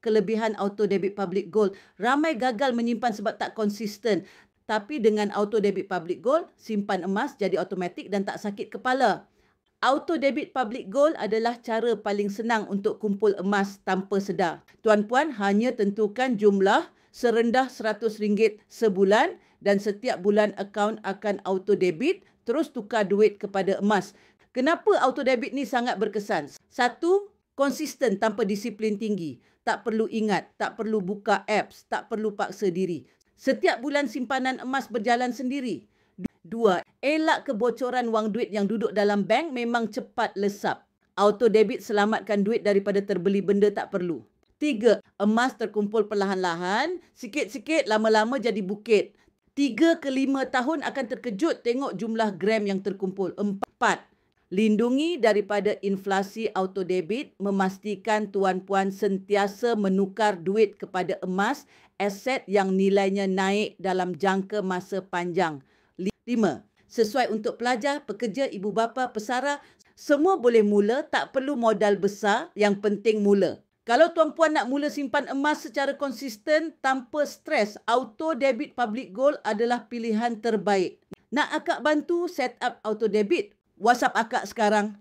kelebihan auto debit public gold. Ramai gagal menyimpan sebab tak konsisten. Tapi dengan auto debit public gold, simpan emas jadi automatik dan tak sakit kepala. Auto debit public gold adalah cara paling senang untuk kumpul emas tanpa sedar. Tuan-puan hanya tentukan jumlah serendah RM100 sebulan dan setiap bulan akaun akan auto debit terus tukar duit kepada emas. Kenapa auto debit ni sangat berkesan? Satu, konsisten tanpa disiplin tinggi. Tak perlu ingat, tak perlu buka apps, tak perlu paksa diri. Setiap bulan simpanan emas berjalan sendiri. Dua, elak kebocoran wang duit yang duduk dalam bank memang cepat lesap. Auto debit selamatkan duit daripada terbeli benda tak perlu. Tiga, emas terkumpul perlahan-lahan, sikit-sikit lama-lama jadi bukit. 3 ke 5 tahun akan terkejut tengok jumlah gram yang terkumpul. 4, lindungi daripada inflasi auto debit, memastikan tuan-puan sentiasa menukar duit kepada emas, aset yang nilainya naik dalam jangka masa panjang. 5, sesuai untuk pelajar, pekerja, ibu bapa, pesara, semua boleh mula, tak perlu modal besar, yang penting mula. Kalau tuan-puan nak mula simpan emas secara konsisten tanpa stres, auto debit public gold adalah pilihan terbaik. Nak akak bantu set up auto debit? WhatsApp akak sekarang